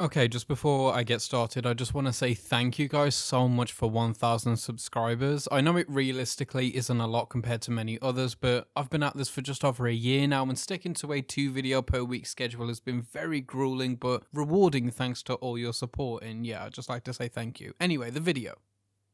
Okay, just before I get started, I just want to say thank you guys so much for 1,000 subscribers. I know it realistically isn't a lot compared to many others, but I've been at this for just over a year now, and sticking to a 2 video per week schedule has been very grueling but rewarding thanks to all your support. And yeah, I'd just like to say thank you. Anyway, the video.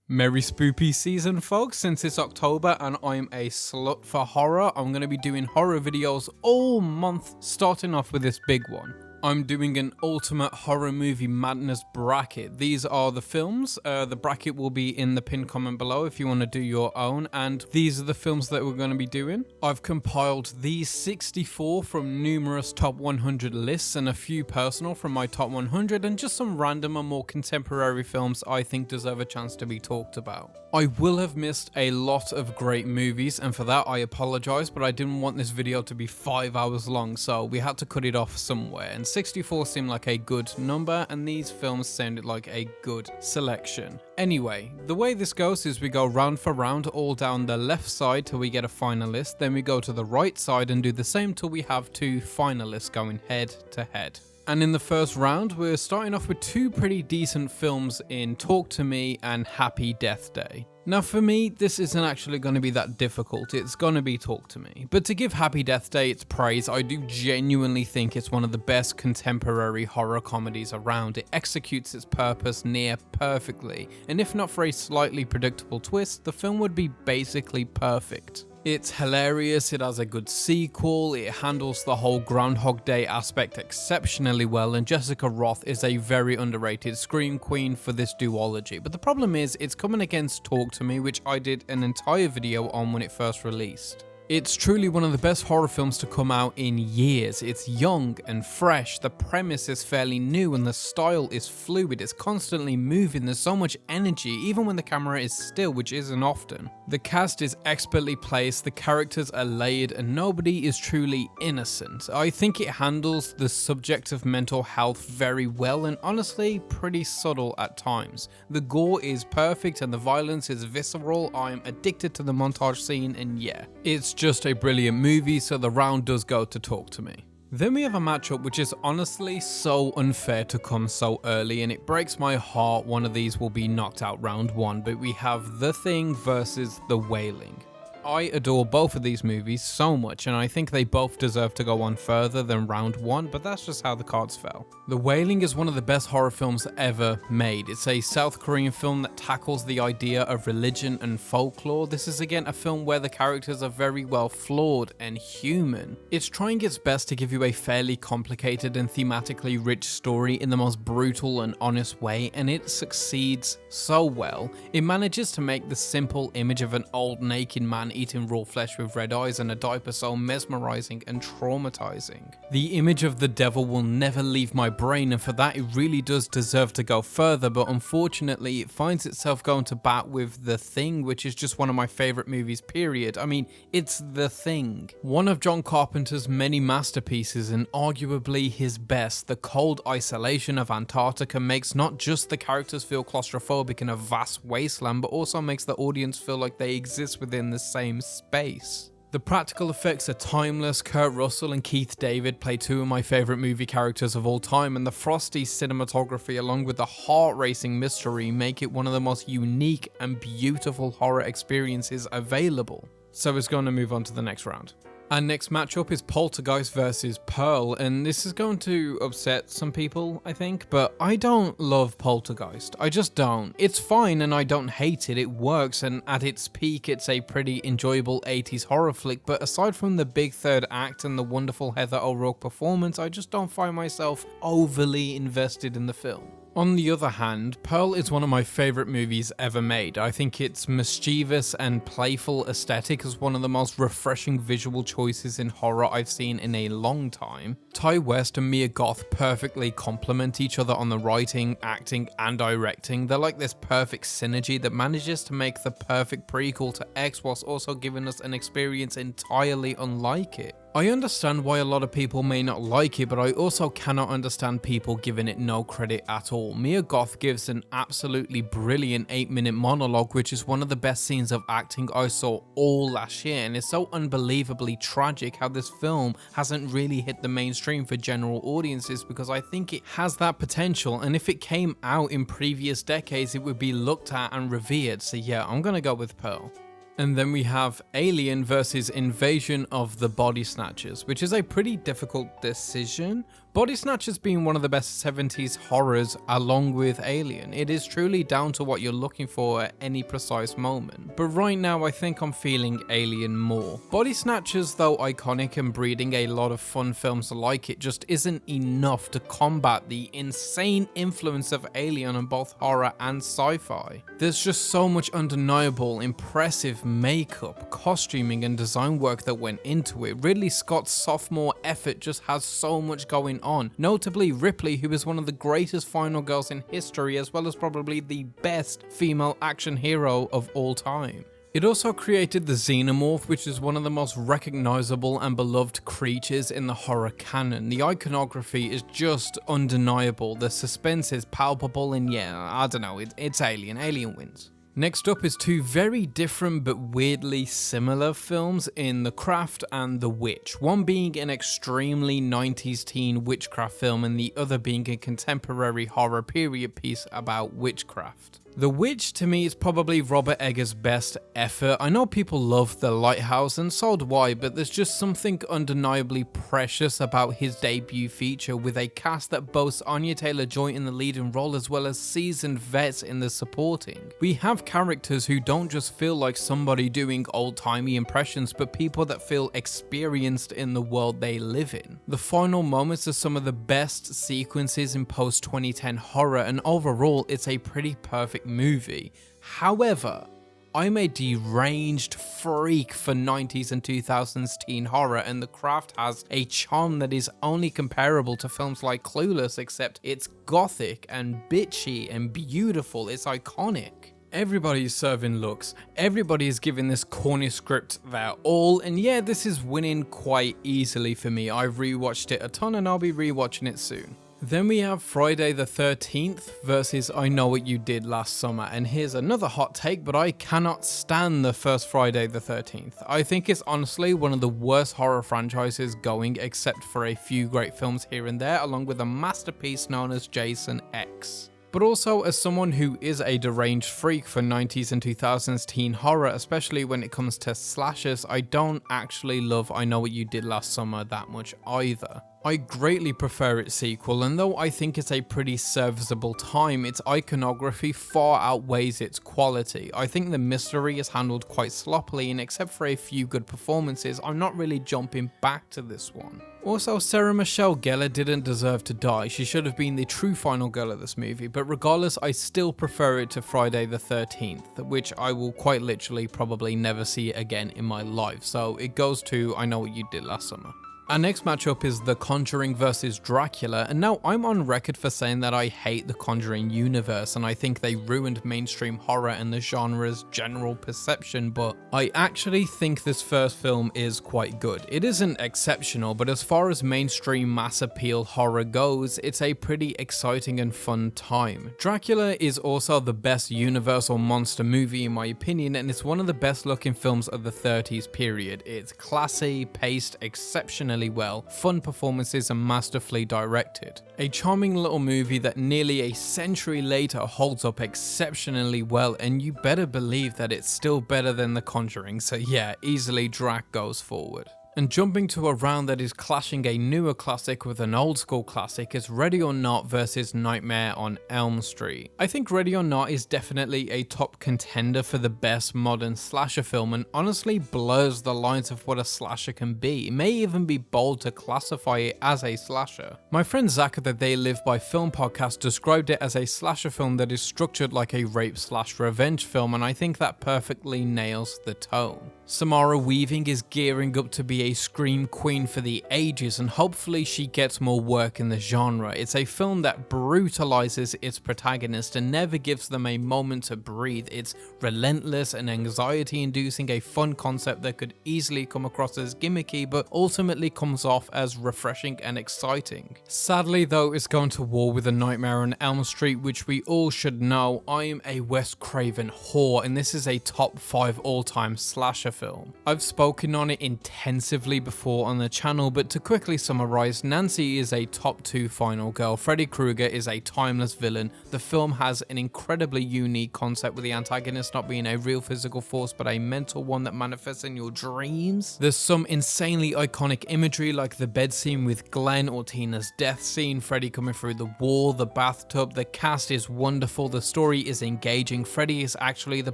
Merry spoopy season, folks. Since it's October and I'm a slut for horror, I'm going to be doing horror videos all month, starting off with this big one. I'm doing an ultimate horror movie madness bracket. These are the films. The bracket will be in the pinned comment below if you want to do your own, and these are the films that we're going to be doing. I've compiled these 64 from numerous top 100 lists and a few personal from my top 100, and just some random and more contemporary films I think deserve a chance to be talked about. I will have missed a lot of great movies, and for that I apologize, but I didn't want this video to be 5 hours long, so we had to cut it off somewhere, and 64 seemed like a good number, and these films sounded like a good selection. Anyway, the way this goes is we go round for round all down the left side till we get a finalist, then we go to the right side and do the same till we have two finalists going head to head. And in the first round, we're starting off with two pretty decent films in Talk to Me and Happy Death Day. Now for me, this isn't actually going to be that difficult, it's going to be Talk to Me. But to give Happy Death Day its praise, I do genuinely think it's one of the best contemporary horror comedies around. It executes its purpose near perfectly, and if not for a slightly predictable twist, the film would be basically perfect. It's hilarious, it has a good sequel, it handles the whole Groundhog Day aspect exceptionally well, and Jessica Rothe is a very underrated scream queen for this duology. But the problem is, it's coming against Talk to Me, which I did an entire video on when it first released. It's truly one of the best horror films to come out in years. It's young and fresh, the premise is fairly new, and the style is fluid. It's constantly moving, there's so much energy, even when the camera is still, which isn't often. The cast is expertly placed, the characters are layered, and nobody is truly innocent. I think it handles the subject of mental health very well, and honestly, pretty subtle at times. The gore is perfect, and the violence is visceral. I'm addicted to the montage scene, and yeah, it's just a brilliant movie, so the round does go to Talk to Me. Then we have a matchup which is honestly so unfair to come so early, and it breaks my heart one of these will be knocked out round one, but we have The Thing versus The Wailing. I adore both of these movies so much, and I think they both deserve to go on further than round one, but that's just how the cards fell. The Wailing is one of the best horror films ever made. It's a South Korean film that tackles the idea of religion and folklore. This is again a film where the characters are very well flawed and human. It's trying its best to give you a fairly complicated and thematically rich story in the most brutal and honest way, and it succeeds so well. It manages to make the simple image of an old naked man eating raw flesh with red eyes and a diaper so mesmerizing and traumatizing. The image of the devil will never leave my brain, and for that it really does deserve to go further, but unfortunately it finds itself going to bat with The Thing, which is just one of my favorite movies period. I mean, it's The Thing. One of John Carpenter's many masterpieces, and arguably his best. The cold isolation of Antarctica makes not just the characters feel claustrophobic in a vast wasteland, but also makes the audience feel like they exist within the same space. The practical effects are timeless. Kurt Russell and Keith David play two of my favorite movie characters of all time, and the frosty cinematography along with the heart-racing mystery make it one of the most unique and beautiful horror experiences available. So it's going to move on to the next round. Our next matchup is Poltergeist versus Pearl, and this is going to upset some people, I think, but I don't love Poltergeist. I just don't. It's fine and I don't hate it, it works, and at its peak it's a pretty enjoyable 80s horror flick, but aside from the big third act and the wonderful Heather O'Rourke performance, I just don't find myself overly invested in the film. On the other hand, Pearl is one of my favorite movies ever made. I think its mischievous and playful aesthetic is one of the most refreshing visual choices in horror I've seen in a long time. Ty West and Mia Goth perfectly complement each other on the writing, acting, and directing. They're like this perfect synergy that manages to make the perfect prequel to X whilst also giving us an experience entirely unlike it. I understand why a lot of people may not like it, but I also cannot understand people giving it no credit at all. Mia Goth gives an absolutely brilliant 8-minute monologue, which is one of the best scenes of acting I saw all last year, and it's so unbelievably tragic how this film hasn't really hit the mainstream mainstream for general audiences because I think it has that potential, and if it came out in previous decades, it would be looked at and revered. So yeah, I'm gonna go with Pearl. And then we have Alien versus Invasion of the Body Snatchers, which is a pretty difficult decision. Body Snatchers being one of the best 70s horrors along with Alien. It is truly down to what you're looking for at any precise moment. But right now I think I'm feeling Alien more. Body Snatchers, though iconic and breeding a lot of fun films like it, just isn't enough to combat the insane influence of Alien on both horror and sci-fi. There's just so much undeniable, impressive makeup, costuming and design work that went into it. Ridley Scott's sophomore effort just has so much going on, notably Ripley, who is one of the greatest final girls in history, as well as probably the best female action hero of all time. It also created the Xenomorph, which is one of the most recognizable and beloved creatures in the horror canon. The iconography is just undeniable, the suspense is palpable, and yeah, I don't know, it's Alien. Alien wins. Next up is two very different but weirdly similar films in The Craft and The Witch, one being an extremely 90s teen witchcraft film and the other being a contemporary horror period piece about witchcraft. The Witch, to me, is probably Robert Eggers' best effort. I know people love The Lighthouse, and so do I, but there's just something undeniably precious about his debut feature, with a cast that boasts Anya Taylor-Joy in the leading role as well as seasoned vets in the supporting. We have characters who don't just feel like somebody doing old-timey impressions, but people that feel experienced in the world they live in. The final moments are some of the best sequences in post-2010 horror, and overall, it's a pretty perfect movie. However, I'm a deranged freak for 90s and 2000s teen horror, and The Craft has a charm that is only comparable to films like Clueless, except it's gothic and bitchy and beautiful. It's iconic. Everybody's serving looks, everybody is giving this corny script their all, and yeah, this is winning quite easily for me. I've rewatched it a ton and I'll be rewatching it soon. Then we have Friday the 13th versus I Know What You Did Last Summer, and here's another hot take, but I cannot stand the first Friday the 13th. I think it's honestly one of the worst horror franchises going, except for a few great films here and there, along with a masterpiece known as Jason X. But also, as someone who is a deranged freak for 90s and 2000s teen horror, especially when it comes to slashers, I don't actually love I Know What You Did Last Summer that much either. I greatly prefer its sequel, and though I think it's a pretty serviceable time, its iconography far outweighs its quality. I think the mystery is handled quite sloppily, and except for a few good performances, I'm not really jumping back to this one. Also, Sarah Michelle Gellar didn't deserve to die. She should have been the true final girl of this movie, but regardless, I still prefer it to Friday the 13th, which I will quite literally probably never see again in my life, so it goes to I Know What You Did Last Summer. Our next matchup is The Conjuring vs Dracula, and now I'm on record for saying that I hate the Conjuring universe and I think they ruined mainstream horror and the genre's general perception, but I actually think this first film is quite good. It isn't exceptional, but as far as mainstream mass appeal horror goes, it's a pretty exciting and fun time. Dracula is also the best Universal monster movie in my opinion, and it's one of the best looking films of the 30s period. It's classy, paced exceptionally well, fun performances and masterfully directed. A charming little movie that nearly a century later holds up exceptionally well, and you better believe that it's still better than The Conjuring, so yeah, easily Drac goes forward. And jumping to a round that is clashing a newer classic with an old school classic is Ready or Not versus Nightmare on Elm Street. I think Ready or Not is definitely a top contender for the best modern slasher film, and honestly blurs the lines of what a slasher can be. It may even be bold to classify it as a slasher. My friend Zach at the They Live By Film podcast described it as a slasher film that is structured like a rape/revenge film, and I think that perfectly nails the tone. Samara Weaving is gearing up to be a scream queen for the ages, and hopefully she gets more work in the genre. It's a film that brutalizes its protagonist and never gives them a moment to breathe. It's relentless and anxiety inducing, a fun concept that could easily come across as gimmicky but ultimately comes off as refreshing and exciting. Sadly though, it's going to war with A Nightmare on Elm Street, which we all should know. I am a Wes Craven whore, and this is a top 5 all-time slasher film. I've spoken on it intensively extensively before on the channel, but to quickly summarize, Nancy is a top 2 final girl, Freddy Krueger is a timeless villain. The film has an incredibly unique concept with the antagonist not being a real physical force but a mental one that manifests in your dreams. There's some insanely iconic imagery like the bed scene with Glenn or Tina's death scene, Freddy coming through the wall, the bathtub. The cast is wonderful, the story is engaging. Freddy is actually the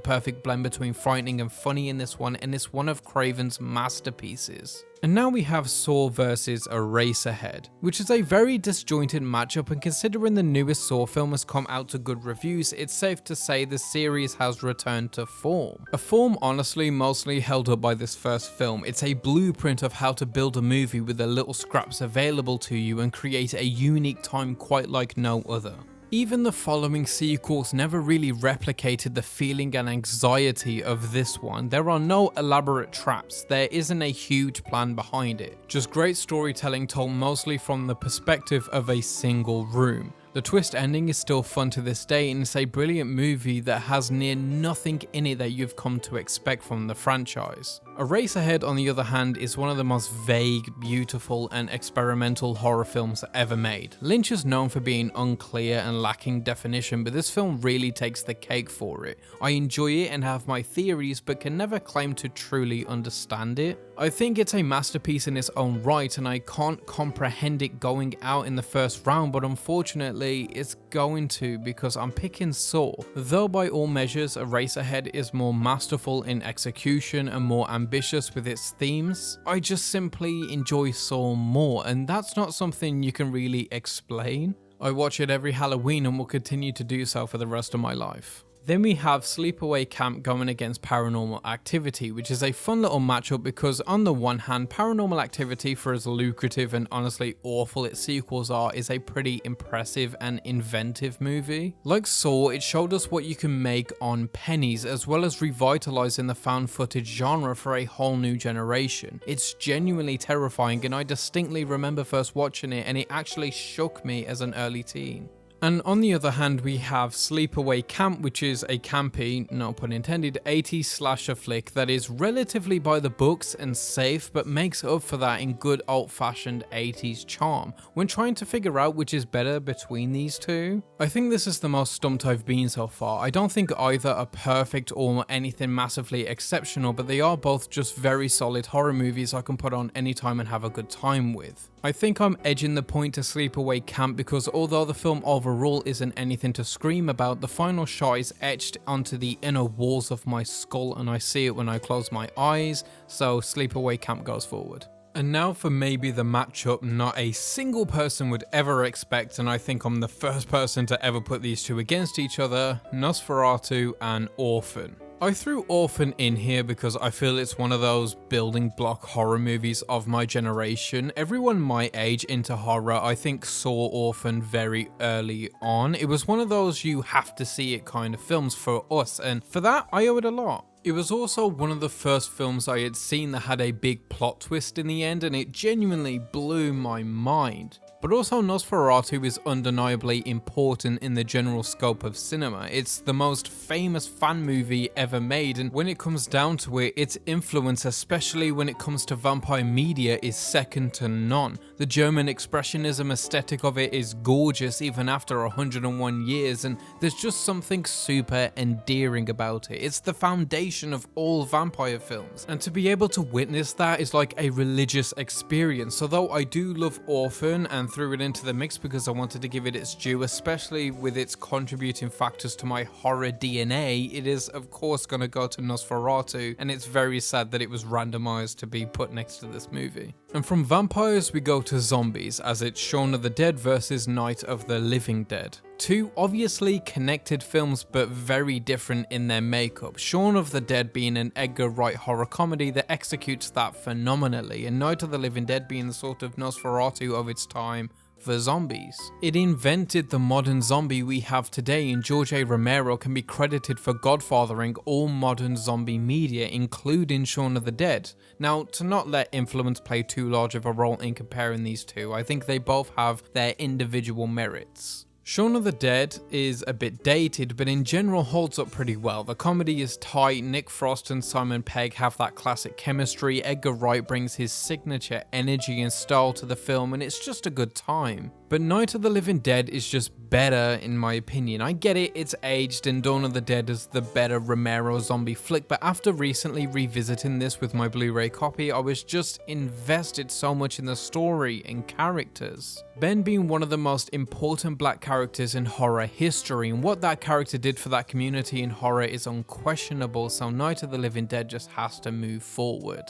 perfect blend between frightening and funny in this one, and it's one of Craven's masterpieces. And now we have Saw vs Eraserhead, which is a very disjointed matchup, and considering the newest Saw film has come out to good reviews, it's safe to say the series has returned to form. A form honestly mostly held up by this first film. It's a blueprint of how to build a movie with the little scraps available to you and create a unique time quite like no other. Even the following sequels never really replicated the feeling and anxiety of this one. There are no elaborate traps, there isn't a huge plan behind it, just great storytelling told mostly from the perspective of a single room. The twist ending is still fun to this day, and it's a brilliant movie that has near nothing in it that you've come to expect from the franchise. Eraserhead, on the other hand, is one of the most vague, beautiful, and experimental horror films ever made. Lynch is known for being unclear and lacking definition, but this film really takes the cake for it. I enjoy it and have my theories, but can never claim to truly understand it. I think it's a masterpiece in its own right, and I can't comprehend it going out in the first round, but unfortunately it's going to, because I'm picking Saw. Though by all measures Eraserhead is more masterful in execution and more ambitious with its themes, I just simply enjoy Saw more, and that's not something you can really explain. I watch it every Halloween and will continue to do so for the rest of my life. Then we have Sleepaway Camp going against Paranormal Activity, which is a fun little matchup because on the one hand, Paranormal Activity, for as lucrative and honestly awful its sequels are, is a pretty impressive and inventive movie. Like Saw, it showed us what you can make on pennies, as well as revitalizing the found footage genre for a whole new generation. It's genuinely terrifying, and I distinctly remember first watching it and it actually shook me as an early teen. And on the other hand, we have Sleepaway Camp, which is a campy, no pun intended, 80s slasher flick that is relatively by the books and safe, but makes up for that in good old-fashioned 80s charm. When trying to figure out which is better between these two, I think this is the most stumped I've been so far. I don't think either are perfect or anything massively exceptional, but they are both just very solid horror movies I can put on anytime and have a good time with. I think I'm edging the point to Sleepaway Camp because although the film overall isn't anything to scream about, the final shot is etched onto the inner walls of my skull and I see it when I close my eyes, so Sleepaway Camp goes forward. And now for maybe the matchup not a single person would ever expect, and I think I'm the first person to ever put these two against each other, Nosferatu and Orphan. I threw Orphan in here because I feel it's one of those building block horror movies of my generation. Everyone my age into horror, I think, saw Orphan very early on. It was one of those you have to see it kind of films for us, and for that I owe it a lot. It was also one of the first films I had seen that had a big plot twist in the end, and it genuinely blew my mind. But also Nosferatu is undeniably important in the general scope of cinema. It's the most famous fan movie ever made, and when it comes down to it, its influence, especially when it comes to vampire media, is second to none. The German expressionism aesthetic of it is gorgeous even after 101 years, and there's just something super endearing about it. It's the foundation of all vampire films, and to be able to witness that is like a religious experience. Although I do love Orphan and threw it into the mix because I wanted to give it its due, especially with its contributing factors to my horror DNA, it is of course going to go to Nosferatu, and it's very sad that it was randomized to be put next to this movie. And from vampires we go to zombies, as it's Shaun of the Dead versus Night of the Living Dead. Two obviously connected films but very different in their makeup. Shaun of the Dead being an Edgar Wright horror comedy that executes that phenomenally, and Night of the Living Dead being the sort of Nosferatu of its time for zombies. It invented the modern zombie we have today, and George A. Romero can be credited for godfathering all modern zombie media, including Shaun of the Dead. Now, to not let influence play too large of a role in comparing these two, I think they both have their individual merits. Shaun of the Dead is a bit dated, but in general holds up pretty well. The comedy is tight, Nick Frost and Simon Pegg have that classic chemistry, Edgar Wright brings his signature energy and style to the film, and it's just a good time. But Night of the Living Dead is just better in my opinion. I get it, it's aged and Dawn of the Dead is the better Romero zombie flick, but after recently revisiting this with my Blu-ray copy, I was just invested so much in the story and characters. Ben being one of the most important black characters in horror history, and what that character did for that community in horror is unquestionable, so Night of the Living Dead just has to move forward.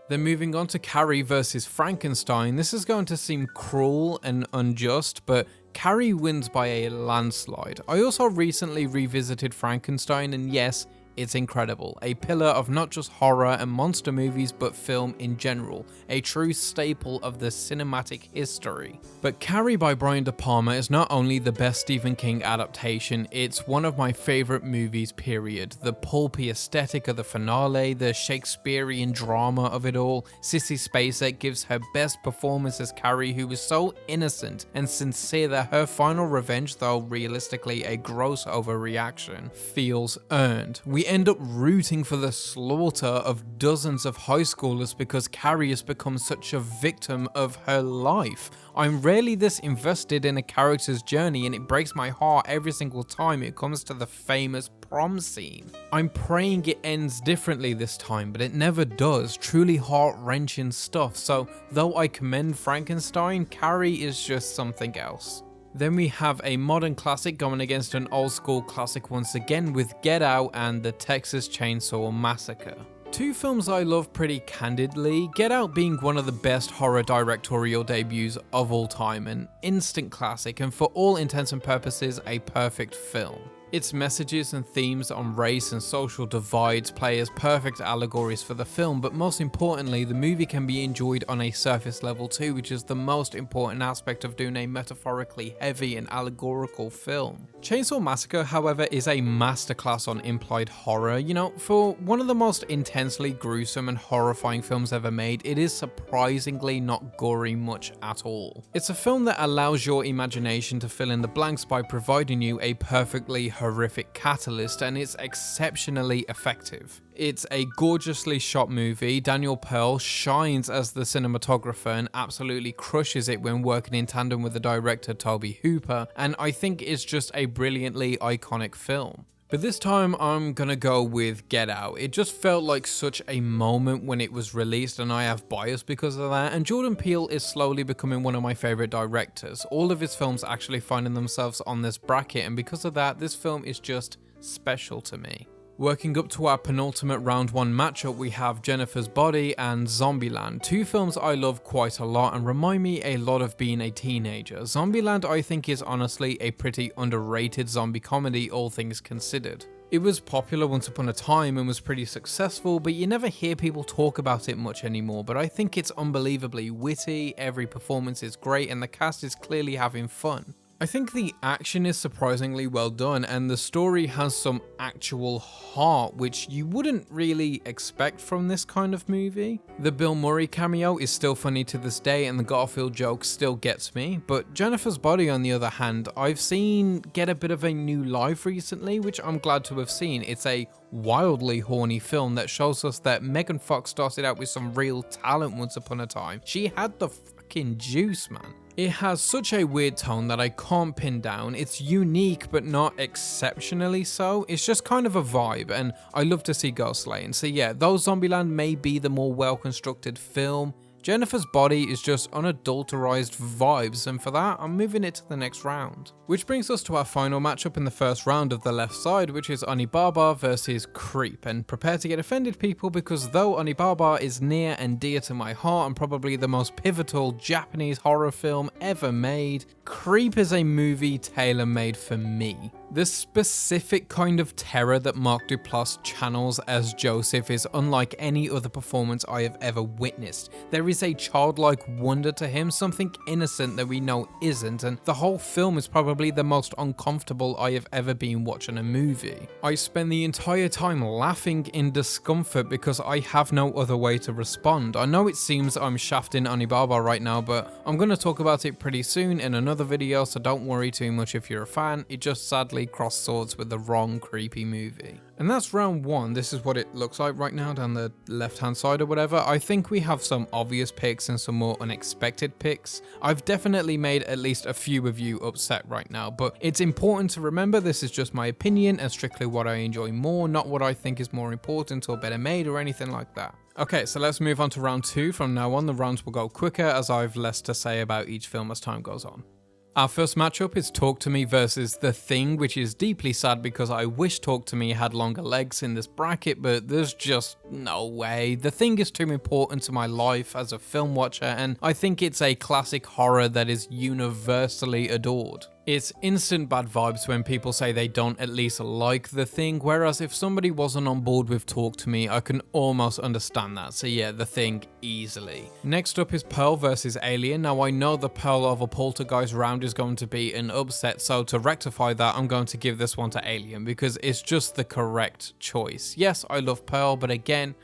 Then moving on to Carrie versus Frankenstein, this is going to seem cruel and unjust, but Carrie wins by a landslide. I also recently revisited Frankenstein, and yes, it's incredible. A pillar of not just horror and monster movies, but film in general. A true staple of the cinematic history. But Carrie by Brian De Palma is not only the best Stephen King adaptation, it's one of my favorite movies, period. The pulpy aesthetic of the finale, the Shakespearean drama of it all. Sissy Spacek gives her best performance as Carrie, who is so innocent and sincere that her final revenge, though realistically a gross overreaction, feels earned. We end up rooting for the slaughter of dozens of high schoolers because Carrie has become such a victim of her life. I'm rarely this invested in a character's journey, and it breaks my heart every single time it comes to the famous prom scene. I'm praying it ends differently this time, but it never does. Truly heart-wrenching stuff, so though I commend Frankenstein, Carrie is just something else. Then we have a modern classic going against an old school classic once again with Get Out and the Texas Chainsaw Massacre. Two films I love pretty candidly, Get Out being one of the best horror directorial debuts of all time, an instant classic and for all intents and purposes a perfect film. Its messages and themes on race and social divides play as perfect allegories for the film, but most importantly, the movie can be enjoyed on a surface level too, which is the most important aspect of doing a metaphorically heavy and allegorical film. Chainsaw Massacre, however, is a masterclass on implied horror. You know, for one of the most intensely gruesome and horrifying films ever made, it is surprisingly not gory much at all. It's a film that allows your imagination to fill in the blanks by providing you a perfectly horrific catalyst, and it's exceptionally effective. It's a gorgeously shot movie. Daniel Pearl shines as the cinematographer and absolutely crushes it when working in tandem with the director Tobe Hooper, and I think it's just a brilliantly iconic film. But this time I'm gonna go with Get Out. It just felt like such a moment when it was released, and I have bias because of that, and Jordan Peele is slowly becoming one of my favorite directors. All of his films actually finding themselves on this bracket, and because of that, this film is just special to me. Working up to our penultimate round 1 matchup, we have Jennifer's Body and Zombieland, two films I love quite a lot and remind me a lot of being a teenager. Zombieland I think is honestly a pretty underrated zombie comedy, all things considered. It was popular once upon a time and was pretty successful, but you never hear people talk about it much anymore, but I think it's unbelievably witty, every performance is great, and the cast is clearly having fun. I think the action is surprisingly well done, and the story has some actual heart, which you wouldn't really expect from this kind of movie. The Bill Murray cameo is still funny to this day, and the Garfield joke still gets me, but Jennifer's Body on the other hand, I've seen get a bit of a new life recently, which I'm glad to have seen. It's a wildly horny film that shows us that Megan Fox started out with some real talent once upon a time. She had the fucking juice, man. It has such a weird tone that I can't pin down. It's unique, but not exceptionally so. It's just kind of a vibe, and I love to see girls slaying. So yeah, though Zombieland may be the more well-constructed film, Jennifer's Body is just unadulterized vibes, and for that, I'm moving it to the next round. Which brings us to our final matchup in the first round of the left side, which is Onibaba versus Creep. And prepare to get offended, people, because though Onibaba is near and dear to my heart and probably the most pivotal Japanese horror film ever made, Creep is a movie tailor-made for me. The specific kind of terror that Mark Duplass channels as Joseph is unlike any other performance I have ever witnessed. There is a childlike wonder to him, something innocent that we know isn't, and the whole film is probably the most uncomfortable I have ever been watching a movie. I spend the entire time laughing in discomfort because I have no other way to respond. I know it seems I'm shafting Onibaba right now, but I'm going to talk about it pretty soon in another other video, so don't worry too much if you're a fan. It just sadly crossed swords with the wrong creepy movie. And that's round 1. This is what it looks like right now down the left hand side or whatever. I think we have some obvious picks and some more unexpected picks. I've definitely made at least a few of you upset right now, but it's important to remember this is just my opinion and strictly what I enjoy more, not what I think is more important or better made or anything like that. Okay, so let's move on to round 2. From now on, the rounds will go quicker as I've less to say about each film as time goes on. Our first matchup is Talk to Me versus The Thing, which is deeply sad because I wish Talk to Me had longer legs in this bracket, but there's just no way. The Thing is too important to my life as a film watcher, and I think it's a classic horror that is universally adored. It's instant bad vibes when people say they don't at least like The Thing, whereas if somebody wasn't on board with Talk to Me, I can almost understand that. So yeah, The Thing easily. Next up is Pearl versus Alien. Now I know the Pearl over Poltergeist round is going to be an upset, so to rectify that, I'm going to give this one to Alien because it's just the correct choice. Yes, I love Pearl, but again,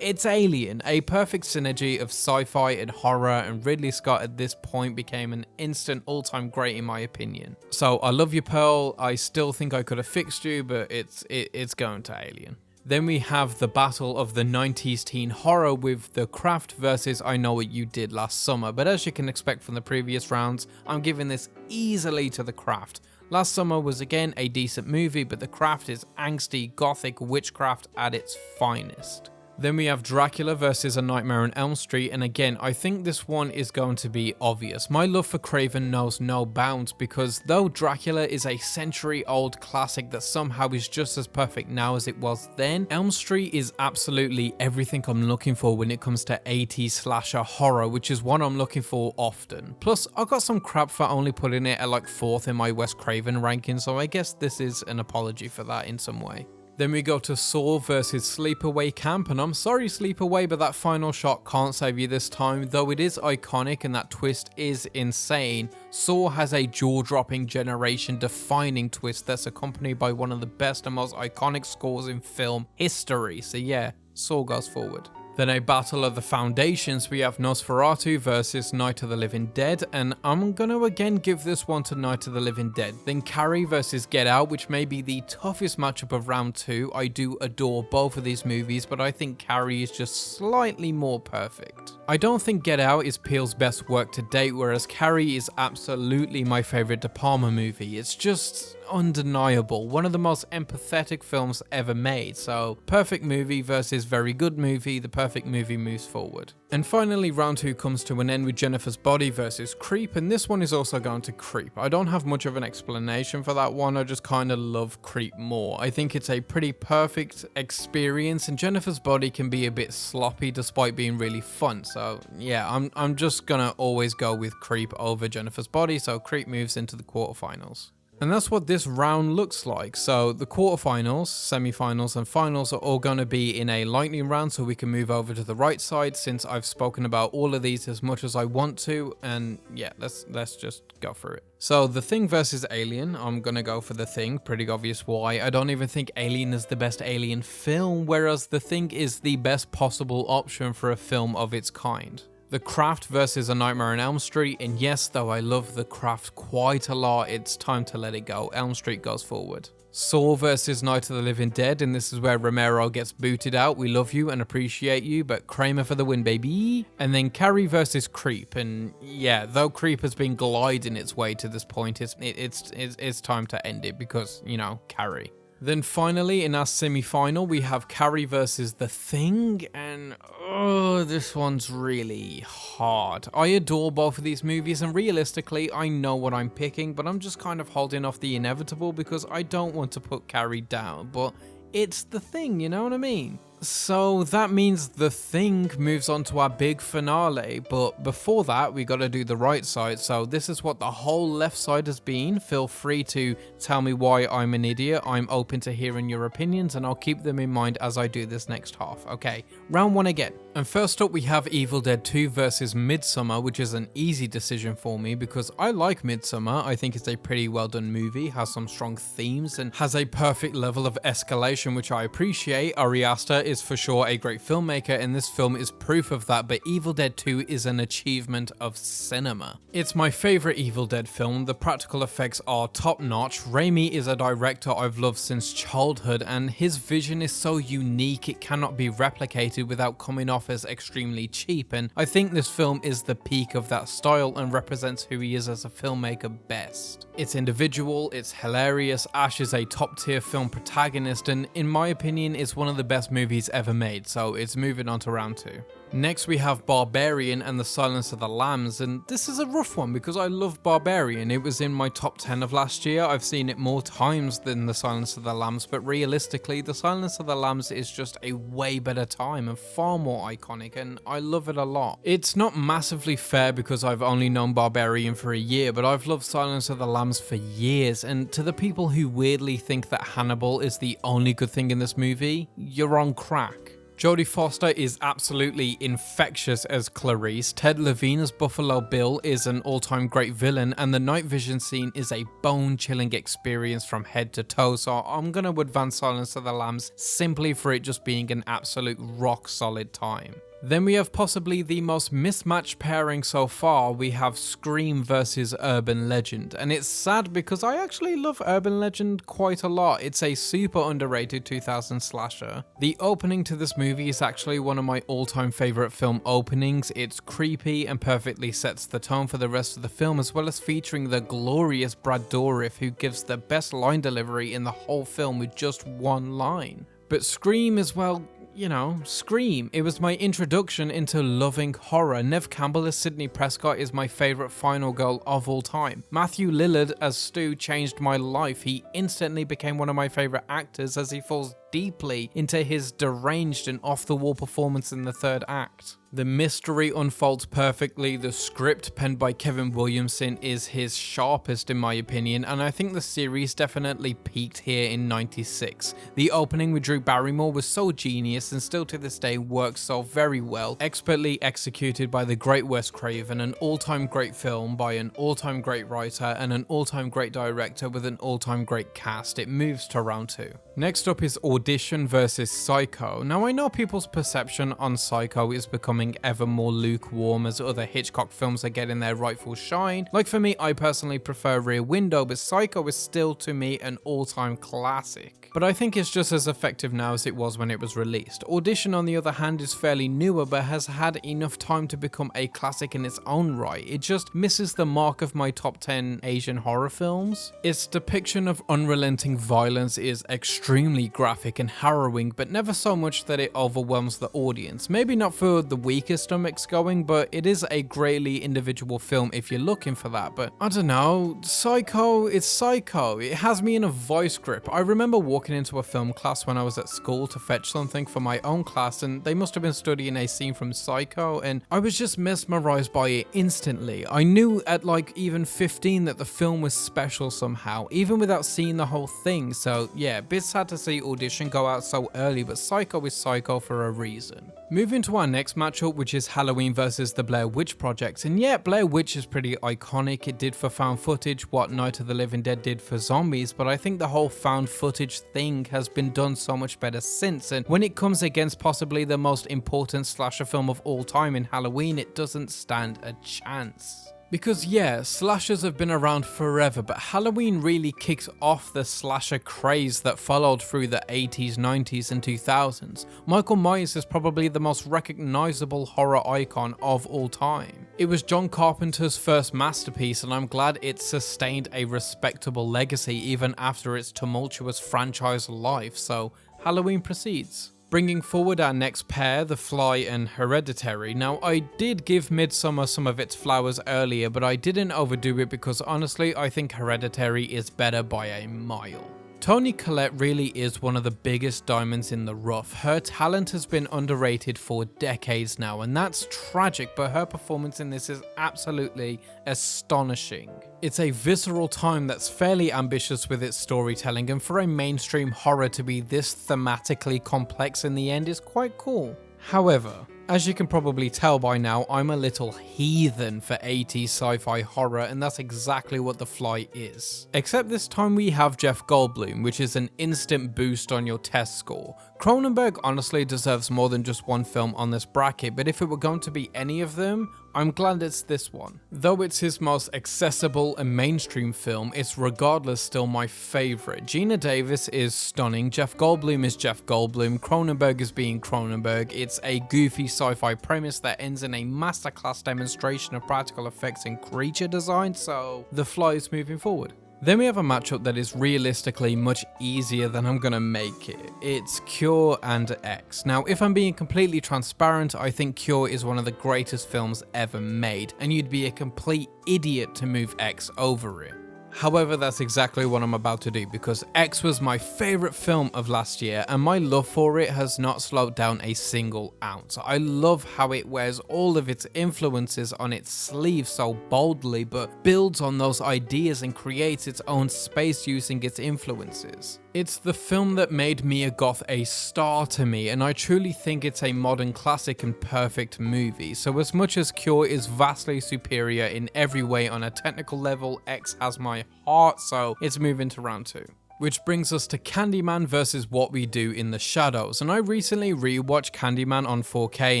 it's Alien, a perfect synergy of sci-fi and horror, and Ridley Scott at this point became an instant all-time great in my opinion. So I love you, Pearl. I still think I could have fixed you, but it's going to Alien. Then we have the battle of the 90s teen horror with The Craft versus I Know What You Did Last Summer, but as you can expect from the previous rounds, I'm giving this easily to The Craft. Last Summer was again a decent movie, but The Craft is angsty, gothic witchcraft at its finest. Then we have Dracula versus A Nightmare on Elm Street, and again, I think this one is going to be obvious. My love for Craven knows no bounds because though Dracula is a century-old classic that somehow is just as perfect now as it was then, Elm Street is absolutely everything I'm looking for when it comes to 80s slasher horror, which is what I'm looking for often. Plus, I got some crap for only putting it at like 4th in my Wes Craven ranking, so I guess this is an apology for that in some way. Then we go to Saw versus Sleepaway Camp, and I'm sorry Sleepaway, but that final shot can't save you this time. Though it is iconic and that twist is insane, Saw has a jaw-dropping, generation-defining twist that's accompanied by one of the best and most iconic scores in film history. So yeah, Saw goes forward. Then a battle of the foundations, we have Nosferatu versus Night of the Living Dead, and I'm gonna again give this one to Night of the Living Dead. Then Carrie versus Get Out, which may be the toughest matchup of round 2. I do adore both of these movies, but I think Carrie is just slightly more perfect. I don't think Get Out is Peele's best work to date, whereas Carrie is absolutely my favorite De Palma movie. It's just undeniable, one of the most empathetic films ever made. So perfect movie versus very good movie, the perfect movie moves forward. And finally, round 2 comes to an end with Jennifer's Body versus Creep, and this one is also going to Creep. I don't have much of an explanation for that one, I just kind of love Creep more. I think it's a pretty perfect experience, and Jennifer's Body can be a bit sloppy despite being really fun. So yeah, I'm just gonna always go with Creep over Jennifer's Body, so Creep moves into the quarterfinals. And that's what this round looks like. So the quarterfinals, semifinals, and finals are all going to be in a lightning round, so we can move over to the right side since I've spoken about all of these as much as I want to. And yeah, let's just go through it. So The Thing versus Alien, I'm going to go for The Thing. Pretty obvious why. I don't even think Alien is the best Alien film, whereas The Thing is the best possible option for a film of its kind. The Craft versus A Nightmare on Elm Street, and yes, though I love The Craft quite a lot, it's time to let it go. Elm Street goes forward. Saw versus Night of the Living Dead, and this is where Romero gets booted out. We love you and appreciate you, but Kramer for the win, baby. And then Carrie versus Creep, and yeah, though Creep has been gliding its way to this point, it's time to end it because, you know, Carrie. Then finally, in our semi-final, we have Carrie versus The Thing, and oh, this one's really hard. I adore both of these movies, and realistically, I know what I'm picking, but I'm just kind of holding off the inevitable because I don't want to put Carrie down, but it's The Thing, you know what I mean? So that means The Thing moves on to our big finale, but before that we gotta do the right side. So this is what the whole left side has been. Feel free to tell me why I'm an idiot. I'm open to hearing your opinions and I'll keep them in mind as I do this next half. Okay, round 1 again. And first up we have Evil Dead 2 versus Midsommar, which is an easy decision for me because I like Midsommar. I think it's a pretty well done movie, has some strong themes and has a perfect level of escalation, which I appreciate. Ari Aster is for sure a great filmmaker, and this film is proof of that, but Evil Dead 2 is an achievement of cinema. It's my favorite Evil Dead film, the practical effects are top notch, Raimi is a director I've loved since childhood, and his vision is so unique it cannot be replicated without coming off as extremely cheap, and I think this film is the peak of that style and represents who he is as a filmmaker best. It's individual, it's hilarious, Ash is a top tier film protagonist, and in my opinion is one of the best movies ever made, so it's moving on to round 2. Next we have Barbarian and the Silence of the Lambs, and this is a rough one because I love Barbarian. It was in my top 10 of last year. I've seen it more times than the Silence of the Lambs, but realistically the Silence of the Lambs is just a way better time and far more iconic, and I love it a lot. It's not massively fair because I've only known Barbarian for a year, but I've loved Silence of the Lambs for years, and to the people who weirdly think that Hannibal is the only good thing in this movie, you're on crack. Jodie Foster is absolutely infectious as Clarice, Ted Levine as Buffalo Bill is an all-time great villain, and the night vision scene is a bone-chilling experience from head to toe, so I'm gonna advance Silence of the Lambs simply for it just being an absolute rock-solid time. Then we have possibly the most mismatched pairing so far. We have Scream versus Urban Legend, and it's sad because I actually love Urban Legend quite a lot. It's a super underrated 2000 slasher. The opening to this movie is actually one of my all-time favorite film openings. It's creepy and perfectly sets the tone for the rest of the film, as well as featuring the glorious Brad Dourif, who gives the best line delivery in the whole film with just one line. But Scream is, well, you know, Scream. It was my introduction into loving horror. Neve Campbell as Sidney Prescott is my favourite final girl of all time. Matthew Lillard as Stu changed my life. He instantly became one of my favourite actors as he falls deeply into his deranged and off-the-wall performance in the third act. The mystery unfolds perfectly, the script penned by Kevin Williamson is his sharpest in my opinion, and I think the series definitely peaked here in '96. The opening with Drew Barrymore was so genius and still to this day works so very well, expertly executed by the great Wes Craven, an all-time great film by an all-time great writer and an all-time great director with an all-time great cast. It moves to round 2. Next up is Audition versus Psycho. Now I know people's perception on Psycho is becoming ever more lukewarm as other Hitchcock films are getting their rightful shine. Like for me, I personally prefer Rear Window, but Psycho is still to me an all-time classic. But I think it's just as effective now as it was when it was released. Audition on the other hand is fairly newer but has had enough time to become a classic in its own right. It just misses the mark of my top 10 Asian horror films. Its depiction of unrelenting violence is extremely graphic and harrowing, but never so much that it overwhelms the audience. Maybe not for the weakest stomachs going, but it is a greatly individual film if you're looking for that. But I don't know, Psycho, it's Psycho. It has me in a vice grip. I remember walking into a film class when I was at school to fetch something for my own class, and they must have been studying a scene from Psycho, and I was just mesmerized by it instantly. I knew at like even 15 that the film was special somehow, even without seeing the whole thing. So yeah, bit sad to see Audition go out so early, but Psycho is Psycho for a reason. Moving to our next matchup, which is Halloween versus the Blair Witch Project, and yeah, Blair Witch is pretty iconic. It did for found footage what Night of the Living Dead did for zombies, but I think the whole found footage thing has been done so much better since, and when it comes against possibly the most important slasher film of all time in Halloween, it doesn't stand a chance. Because yeah, slashers have been around forever, but Halloween really kicked off the slasher craze that followed through the 80s, 90s and 2000s. Michael Myers is probably the most recognizable horror icon of all time. It was John Carpenter's first masterpiece, and I'm glad it sustained a respectable legacy even after its tumultuous franchise life, so Halloween proceeds. Bringing forward our next pair, The Fly and Hereditary. Now, I did give Midsommar some of its flowers earlier, but I didn't overdo it because honestly, I think Hereditary is better by a mile. Toni Collette really is one of the biggest diamonds in the rough. Her talent has been underrated for decades now, and that's tragic, but her performance in this is absolutely astonishing. It's a visceral time that's fairly ambitious with its storytelling, and for a mainstream horror to be this thematically complex in the end is quite cool. However, As you can probably tell by now, I'm a little heathen for 80s sci-fi horror, and that's exactly what The Fly is. Except this time we have Jeff Goldblum, which is an instant boost on your test score. Cronenberg honestly deserves more than just one film on this bracket, but if it were going to be any of them, I'm glad it's this one. Though it's his most accessible and mainstream film, it's regardless still my favourite. Geena Davis is stunning, Jeff Goldblum is Jeff Goldblum, Cronenberg is being Cronenberg. It's a goofy sci-fi premise that ends in a masterclass demonstration of practical effects and creature design, so The Fly is moving forward. Then we have a matchup that is realistically much easier than I'm gonna make it. It's Cure and X. Now, if I'm being completely transparent, I think Cure is one of the greatest films ever made, and you'd be a complete idiot to move X over it. However, that's exactly what I'm about to do, because X was my favourite film of last year, and my love for it has not slowed down a single ounce. I love how it wears all of its influences on its sleeve so boldly, but builds on those ideas and creates its own space using its influences. It's the film that made Mia Goth a star to me, and I truly think it's a modern classic and perfect movie. So as much as Cure is vastly superior in every way on a technical level, X has my heart, so it's moving to round 2. Which brings us to Candyman versus What We Do in the Shadows, and I recently rewatched Candyman on 4K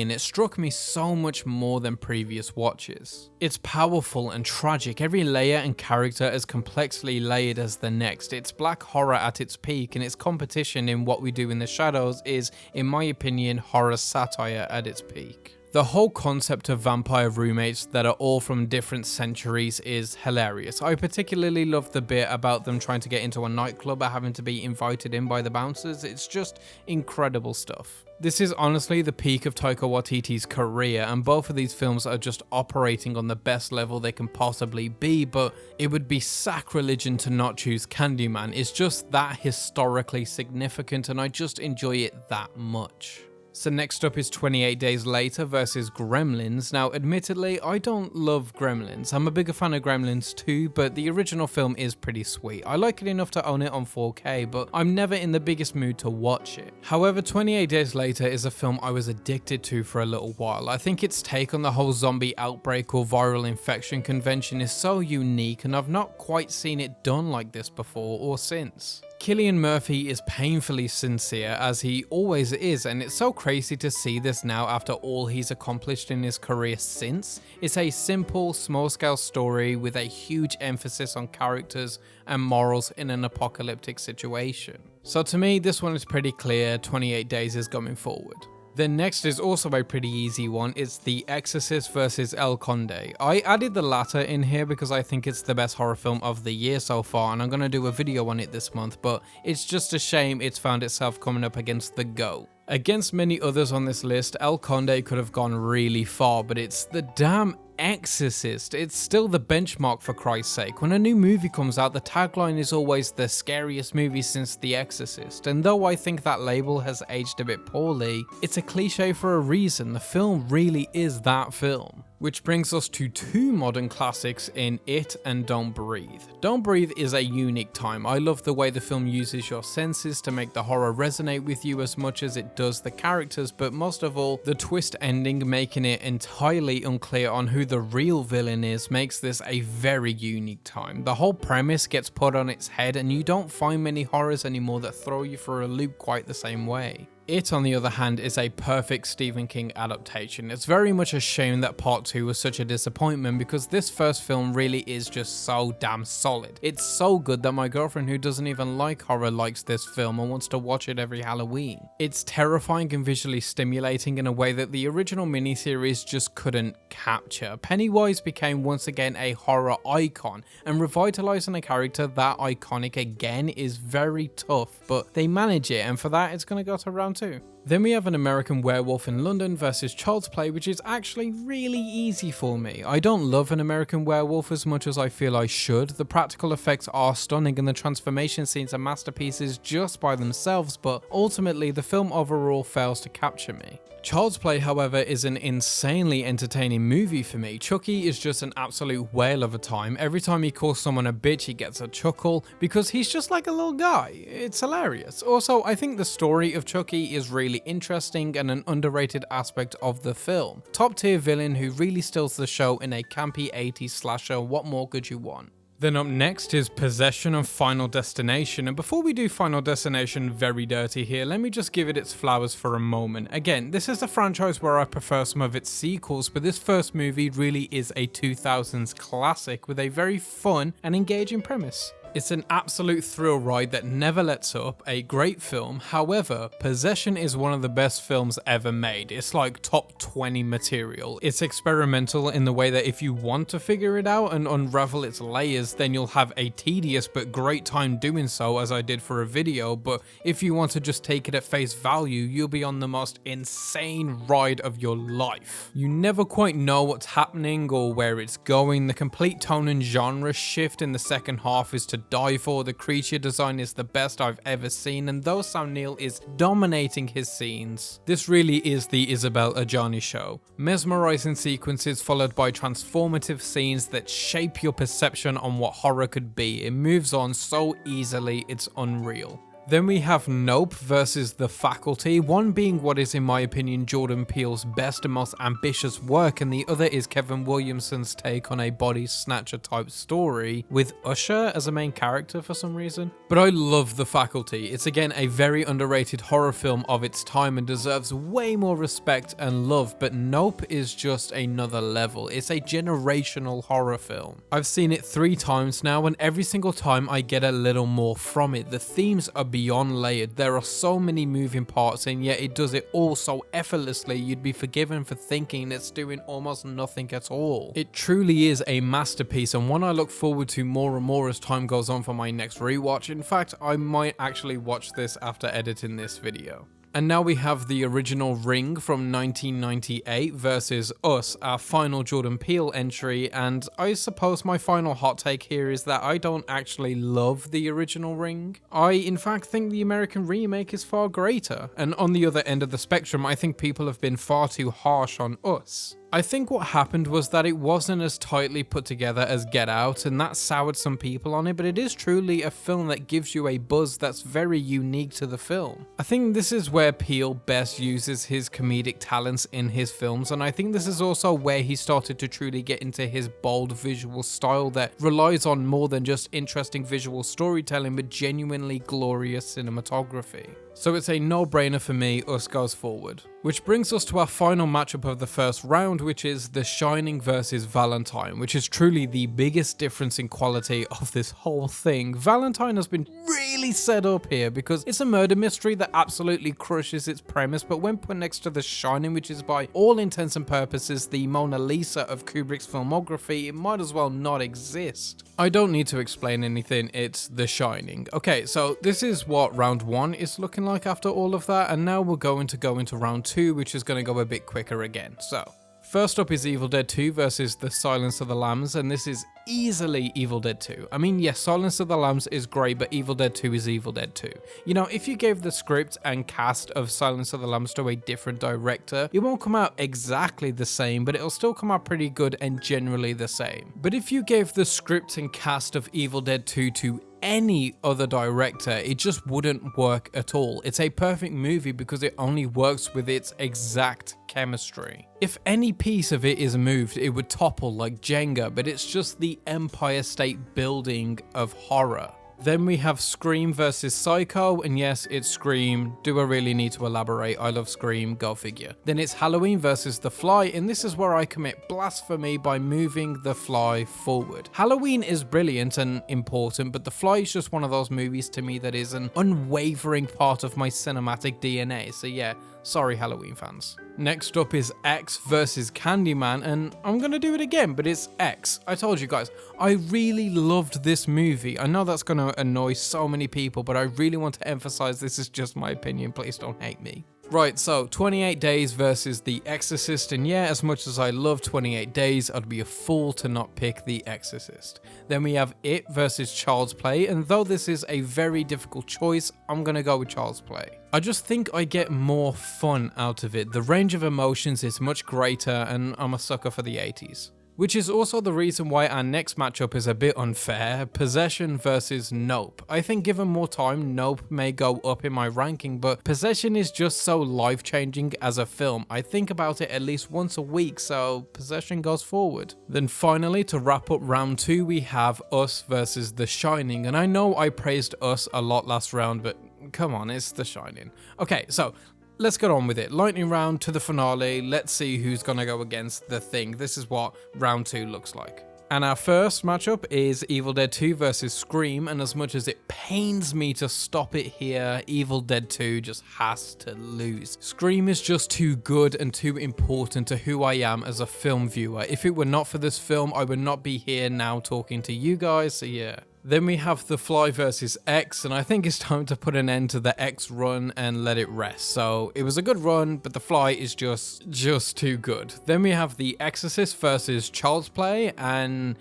and it struck me so much more than previous watches. It's powerful and tragic, every layer and character as complexly layered as the next. It's black horror at its peak, and its competition in What We Do in the Shadows is, in my opinion, horror satire at its peak. The whole concept of vampire roommates that are all from different centuries is hilarious. I particularly love the bit about them trying to get into a nightclub and having to be invited in by the bouncers. It's just incredible stuff. This is honestly the peak of Taika Waititi's career, and both of these films are just operating on the best level they can possibly be, but it would be sacrilege to not choose Candyman. It's just that historically significant, and I just enjoy it that much. So next up is 28 Days Later versus Gremlins. Now, admittedly, I don't love Gremlins. I'm a bigger fan of Gremlins 2, but the original film is pretty sweet. I like it enough to own it on 4K, but I'm never in the biggest mood to watch it. However, 28 Days Later is a film I was addicted to for a little while. I think its take on the whole zombie outbreak or viral infection convention is so unique, and I've not quite seen it done like this before or since. Cillian Murphy is painfully sincere, as he always is, and it's so crazy to see this now after all he's accomplished in his career since. It's a simple, small-scale story with a huge emphasis on characters and morals in an apocalyptic situation. So to me, this one is pretty clear, 28 Days is going forward. Then next is also a pretty easy one. It's The Exorcist versus El Conde. I added the latter in here because I think it's the best horror film of the year so far, and I'm going to do a video on it this month, but it's just a shame it's found itself coming up against The Go. Against many others on this list, El Conde could have gone really far, but it's the damn Exorcist. It's still the benchmark, for Christ's sake. When a new movie comes out, the tagline is always the scariest movie since The Exorcist, and though I think that label has aged a bit poorly, it's a cliche for a reason. The film really is that film. Which brings us to two modern classics in It and Don't Breathe. Don't Breathe is a unique time. I love the way the film uses your senses to make the horror resonate with you as much as it does the characters, but most of all, the twist ending making it entirely unclear on who the real villain is makes this a very unique time. The whole premise gets put on its head, and you don't find many horrors anymore that throw you for a loop quite the same way. It, on the other hand, is a perfect Stephen King adaptation. It's very much a shame that part 2 was such a disappointment, because this first film really is just so damn solid. It's so good that my girlfriend, who doesn't even like horror, likes this film and wants to watch it every Halloween. It's terrifying and visually stimulating in a way that the original miniseries just couldn't capture. Pennywise became once again a horror icon, and revitalizing a character that iconic again is very tough, but they manage it, and for that it's going to go to round 2. Then we have An American Werewolf in London versus Child's Play, which is actually really easy for me. I don't love An American Werewolf as much as I feel I should. The practical effects are stunning and the transformation scenes are masterpieces just by themselves, but ultimately the film overall fails to capture me. Child's Play, however, is an insanely entertaining movie for me. Chucky is just an absolute whale of a time. Every time he calls someone a bitch, he gets a chuckle because he's just like a little guy. It's hilarious. Also, I think the story of Chucky is really really interesting and an underrated aspect of the film. Top tier villain who really steals the show in a campy 80s slasher. What more could you want? Then up next is Possession of Final Destination, and before we do Final Destination very dirty here, let me just give it its flowers for a moment. Again, this is a franchise where I prefer some of its sequels, but this first movie really is a 2000s classic with a very fun and engaging premise. It's an absolute thrill ride that never lets up, a great film. However, Possession is one of the best films ever made. It's like top 20 material. It's experimental in the way that if you want to figure it out and unravel its layers, then you'll have a tedious but great time doing so, as I did for a video. But if you want to just take it at face value, you'll be on the most insane ride of your life. You never quite know what's happening or where it's going. The complete tone and genre shift in the second half is to die for. The creature design is the best I've ever seen, and though Sam Neill is dominating his scenes, this really is the Isabelle Adjani show. Mesmerizing sequences followed by transformative scenes that shape your perception on what horror could be. It moves on so easily, it's unreal. Then we have Nope versus The Faculty, one being what is in my opinion Jordan Peele's best and most ambitious work, and the other is Kevin Williamson's take on a body snatcher type story with Usher as a main character for some reason. But I love The Faculty. It's again a very underrated horror film of its time and deserves way more respect and love, but Nope is just another level. It's a generational horror film. I've seen it 3 times now, and every single time I get a little more from it. The themes are beyond layered. There are so many moving parts, and yet it does it all so effortlessly you'd be forgiven for thinking it's doing almost nothing at all. It truly is a masterpiece, and one I look forward to more and more as time goes on for my next rewatch. In fact, I might actually watch this after editing this video. And now we have the original Ring from 1998 versus Us, our final Jordan Peele entry, and I suppose my final hot take here is that I don't actually love the original Ring. I in fact think the American remake is far greater, and on the other end of the spectrum I think people have been far too harsh on Us. I think what happened was that it wasn't as tightly put together as Get Out, and that soured some people on it, but it is truly a film that gives you a buzz that's very unique to the film. I think this is where Peele best uses his comedic talents in his films, and I think this is also where he started to truly get into his bold visual style that relies on more than just interesting visual storytelling, but genuinely glorious cinematography. So it's a no-brainer for me, Us goes forward. Which brings us to our final matchup of the first round, which is The Shining versus Valentine, which is truly the biggest difference in quality of this whole thing. Valentine has been really set up here because it's a murder mystery that absolutely crushes its premise, but when put next to The Shining, which is by all intents and purposes the Mona Lisa of Kubrick's filmography, it might as well not exist. I don't need to explain anything, it's The Shining. Okay, so this is what round 1 is looking like after all of that, and now we're going to go into round 2, which is going to go a bit quicker again. So first up is Evil Dead 2 versus The Silence of the Lambs, and this is easily Evil Dead 2. I mean, yes, Silence of the Lambs is great, but Evil Dead 2 is Evil Dead 2. You know, if you gave the script and cast of Silence of the Lambs to a different director, it won't come out exactly the same, but it'll still come out pretty good and generally the same. But if you gave the script and cast of Evil Dead 2 to any other director, it just wouldn't work at all. It's a perfect movie because it only works with its exact chemistry. If any piece of it is moved, it would topple like Jenga, but it's just the Empire State Building of horror. Then we have Scream versus Psycho, and yes, it's Scream. Do I really need to elaborate? I love Scream, go figure. Then it's Halloween versus The Fly, and this is where I commit blasphemy by moving The Fly forward. Halloween is brilliant and important, but The Fly is just one of those movies to me that is an unwavering part of my cinematic DNA, so yeah, sorry Halloween fans. Next up is X versus Candyman, and I'm gonna do it again, but it's X. I told you guys, I really loved this movie. I know that's gonna annoy so many people, but I really want to emphasize this is just my opinion, please don't hate me. Right, so 28 Days versus The Exorcist, and yeah, as much as I love 28 Days, I'd be a fool to not pick The Exorcist. Then we have It versus Child's Play, and though this is a very difficult choice, I'm gonna go with Child's Play. I just think I get more fun out of it. The range of emotions is much greater, and I'm a sucker for the 80s. Which is also the reason why our next matchup is a bit unfair, Possession versus Nope. I think given more time, Nope may go up in my ranking, but Possession is just so life-changing as a film. I think about it at least once a week, so Possession goes forward. Then finally, to wrap up round 2, we have Us versus The Shining, and I know I praised Us a lot last round, but come on, it's The Shining. Okay, so let's get on with it. Lightning round to the finale. Let's see who's gonna go against The Thing. This is what round 2 looks like. And our first matchup is Evil Dead 2 versus Scream, and as much as it pains me to stop it here, Evil Dead 2 just has to lose. Scream is just too good and too important to who I am as a film viewer. If it were not for this film, I would not be here now talking to you guys, so yeah. Then we have The Fly versus X, and I think it's time to put an end to the X run and let it rest. So it was a good run, but The Fly is just too good. Then we have The Exorcist versus Child's Play, and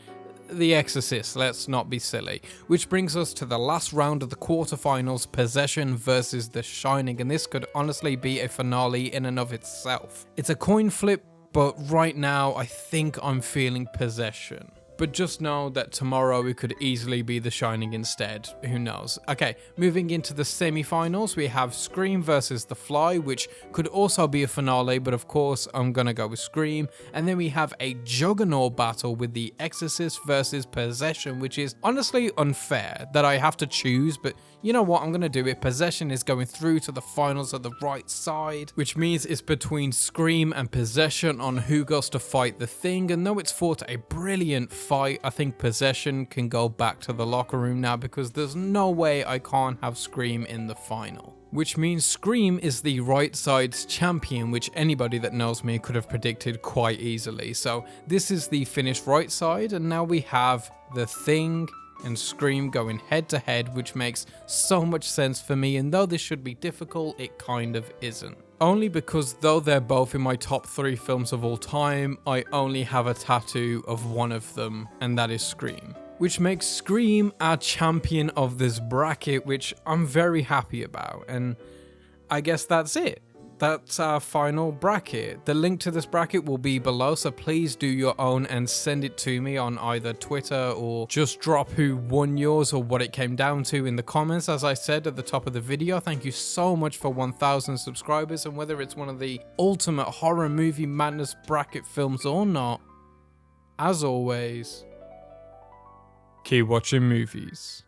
The Exorcist, let's not be silly. Which brings us to the last round of the quarterfinals, Possession versus The Shining, and this could honestly be a finale in and of itself. It's a coin flip, but right now I think I'm feeling Possession. But just know that tomorrow it could easily be The Shining instead. Who knows? Okay, moving into the semi-finals, we have Scream versus The Fly, which could also be a finale, but of course I'm gonna go with Scream. And then we have a juggernaut battle with The Exorcist versus Possession, which is honestly unfair that I have to choose, but you know what, I'm gonna do it. Possession is going through to the finals of the right side, which means it's between Scream and Possession on who goes to fight The Thing. And though it's fought a brilliant fight, I think Possession can go back to the locker room now, because there's no way I can't have Scream in the final. Which means Scream is the right side's champion, which anybody that knows me could have predicted quite easily. So this is the finished right side, and now we have The Thing and Scream going head to head, which makes so much sense for me, and though this should be difficult, it kind of isn't. Only because though they're both in my top 3 films of all time, I only have a tattoo of one of them, and that is Scream. Which makes Scream our champion of this bracket, which I'm very happy about, and I guess that's it. That's our final bracket. The link to this bracket will be below, so please do your own and send it to me on either Twitter, or just drop who won yours or what it came down to in the comments. As I said at the top of the video, thank you so much for 1,000 subscribers, and whether it's one of the ultimate horror movie madness bracket films or not, as always, keep watching movies.